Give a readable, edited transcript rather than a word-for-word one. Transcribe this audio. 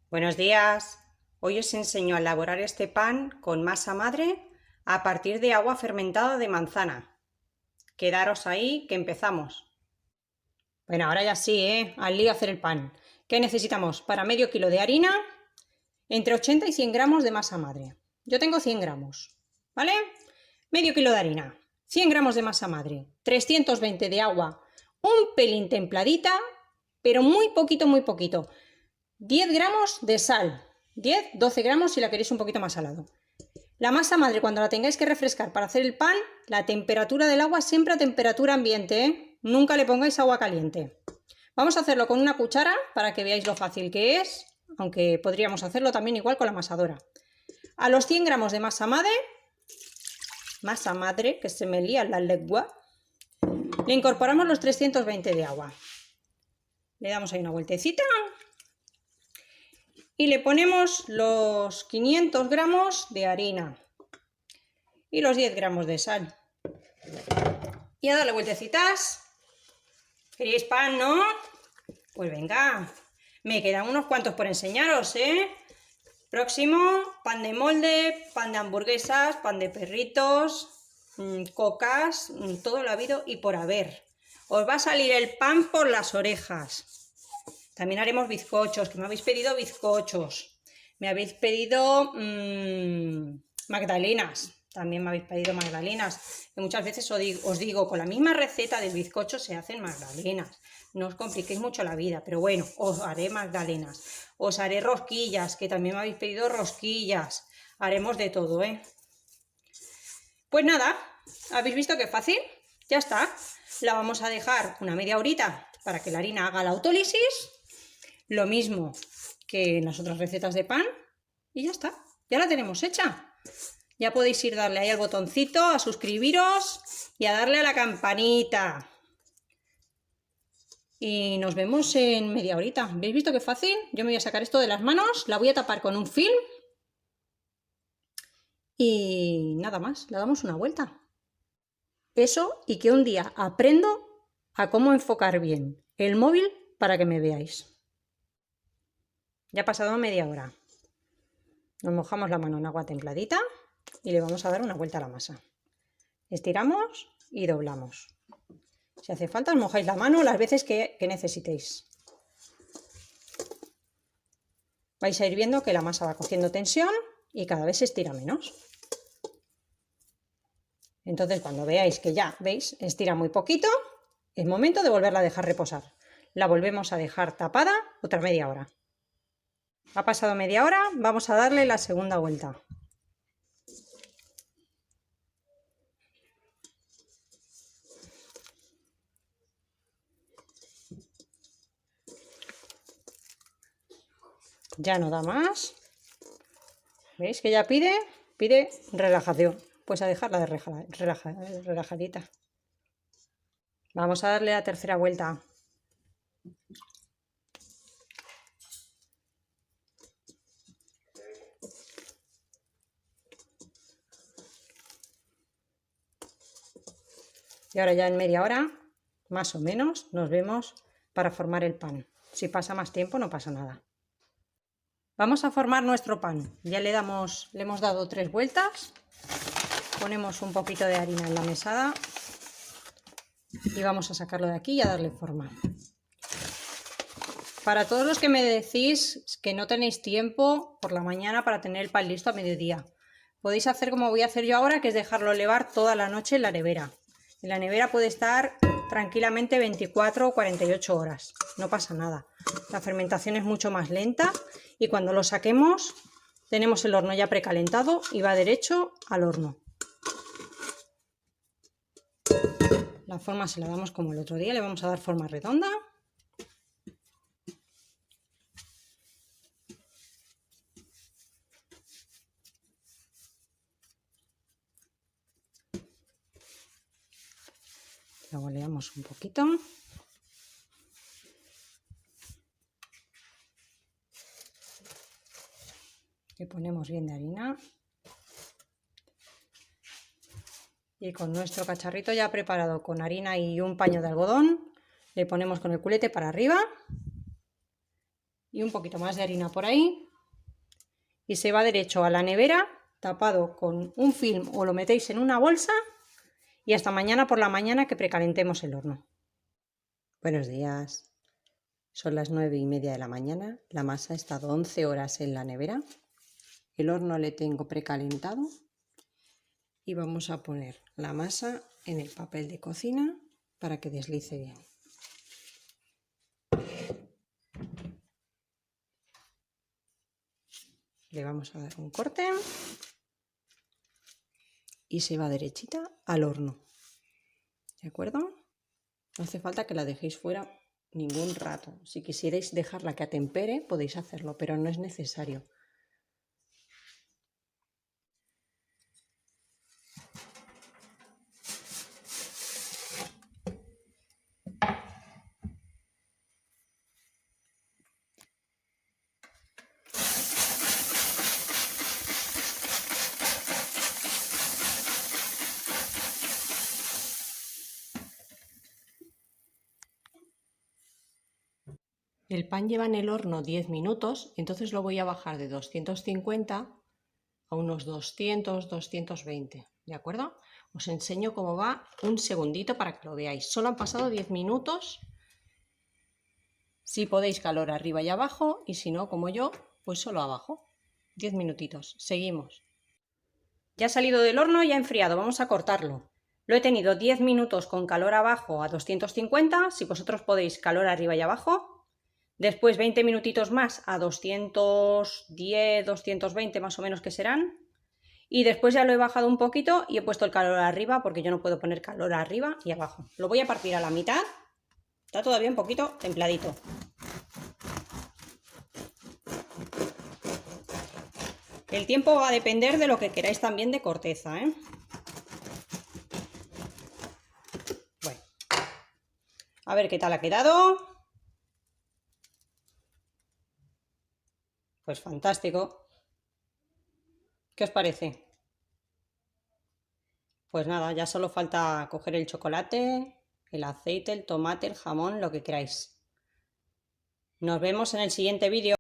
Buenos días. Hoy os enseño a elaborar este pan con masa madre a partir de agua fermentada de manzana. Quedaros ahí que empezamos. Bueno, ahora ya sí, al lío a hacer el pan. ¿Qué necesitamos? Para medio kilo de harina, entre 80 y 100 gramos de masa madre. Yo tengo 100 gramos, ¿vale? Medio kilo de harina, 100 gramos de masa madre, 320 de agua, un pelín templadita, pero muy poquito, muy poquito. 10 gramos de sal, 10-12 gramos si la queréis un poquito más salado. La masa madre, cuando la tengáis que refrescar para hacer el pan, la temperatura del agua siempre a temperatura ambiente, ¿eh? Nunca le pongáis agua caliente. Vamos a hacerlo con una cuchara para que veáis lo fácil que es, aunque podríamos hacerlo también igual con la amasadora. A los 100 gramos de masa madre, que se me lía la lengua, le incorporamos los 320 de agua. Le damos ahí una vueltecita y le ponemos los 500 gramos de harina y los 10 gramos de sal. Y a darle vueltecitas. ¿Queréis pan, no? Pues venga, me quedan unos cuantos por enseñaros, ¿eh? Próximo, pan de molde, pan de hamburguesas, pan de perritos, cocas, todo lo habido y por haber. Os va a salir el pan por las orejas. También haremos bizcochos, que me habéis pedido bizcochos. Me habéis pedido magdalenas. También me habéis pedido magdalenas. Que muchas veces os digo, con la misma receta del bizcocho se hacen magdalenas. No os compliquéis mucho la vida, pero bueno, os haré magdalenas. Os haré rosquillas, que también me habéis pedido rosquillas. Haremos de todo, ¿eh? Pues nada, ¿habéis visto qué fácil? Ya está. La vamos a dejar una media horita para que la harina haga la autólisis. Lo mismo que en las otras recetas de pan. Y ya está. Ya la tenemos hecha. Ya podéis ir a darle ahí al botoncito, a suscribiros y a darle a la campanita. Y nos vemos en media horita. ¿Habéis visto qué fácil? Yo me voy a sacar esto de las manos, la voy a tapar con un film y nada más, le damos una vuelta. Eso, y que un día aprendo a cómo enfocar bien el móvil para que me veáis. Ya ha pasado media hora. Nos mojamos la mano en agua templadita y le vamos a dar una vuelta a la masa. Estiramos y doblamos. Si hace falta, os mojáis la mano las veces que necesitéis. Vais a ir viendo que la masa va cogiendo tensión y cada vez se estira menos. Entonces, cuando veáis que ya, ¿veis?, estira muy poquito, es momento de volverla a dejar reposar. La volvemos a dejar tapada otra media hora. Ha pasado media hora, vamos a darle la segunda vuelta. Ya no da más. ¿Veis que ya pide relajación? Pues a dejarla de relajadita. Vamos a darle la tercera vuelta. Y ahora ya en media hora, más o menos, nos vemos para formar el pan. Si pasa más tiempo no pasa nada. Vamos a formar nuestro pan. Ya le hemos dado 3 vueltas. Ponemos un poquito de harina en la mesada y vamos a sacarlo de aquí y a darle forma. Para todos los que me decís que no tenéis tiempo por la mañana para tener el pan listo a mediodía, podéis hacer como voy a hacer yo ahora, que es dejarlo levar toda la noche en la nevera. En la nevera puede estar tranquilamente 24 o 48 horas, no pasa nada. La fermentación es mucho más lenta y cuando lo saquemos tenemos el horno ya precalentado y va derecho al horno. La forma se la damos como el otro día, le vamos a dar forma redonda. Lo boleamos un poquito. Le ponemos bien de harina. Y con nuestro cacharrito ya preparado con harina y un paño de algodón, le ponemos con el culete para arriba y un poquito más de harina por ahí. Y se va derecho a la nevera, tapado con un film o lo metéis en una bolsa y hasta mañana por la mañana que precalentemos el horno. Buenos días. Son las 9:30 de la mañana. La masa ha estado 11 horas en la nevera. El horno le tengo precalentado. Y vamos a poner la masa en el papel de cocina para que deslice bien. Le vamos a dar un corte y se va derechita al horno. ¿De acuerdo? No hace falta que la dejéis fuera ningún rato. Si quisierais dejarla que atempere, podéis hacerlo, pero no es necesario. El pan lleva en el horno 10 minutos, entonces lo voy a bajar de 250 a unos 200, 220, ¿de acuerdo? Os enseño cómo va un segundito para que lo veáis. Solo han pasado 10 minutos. Si podéis, calor arriba y abajo, y si no, como yo, pues solo abajo. 10 minutitos. Seguimos. Ya ha salido del horno y ha enfriado. Vamos a cortarlo. Lo he tenido 10 minutos con calor abajo a 250. Si vosotros podéis, calor arriba y abajo. Después 20 minutitos más a 210, 220 más o menos que serán. Y después ya lo he bajado un poquito y he puesto el calor arriba porque yo no puedo poner calor arriba y abajo. Lo voy a partir a la mitad. Está todavía un poquito templadito. El tiempo va a depender de lo que queráis también de corteza, ¿eh? Bueno. A ver qué tal ha quedado. Pues fantástico. ¿Qué os parece? Pues nada, ya solo falta coger el chocolate, el aceite, el tomate, el jamón, lo que queráis. Nos vemos en el siguiente vídeo.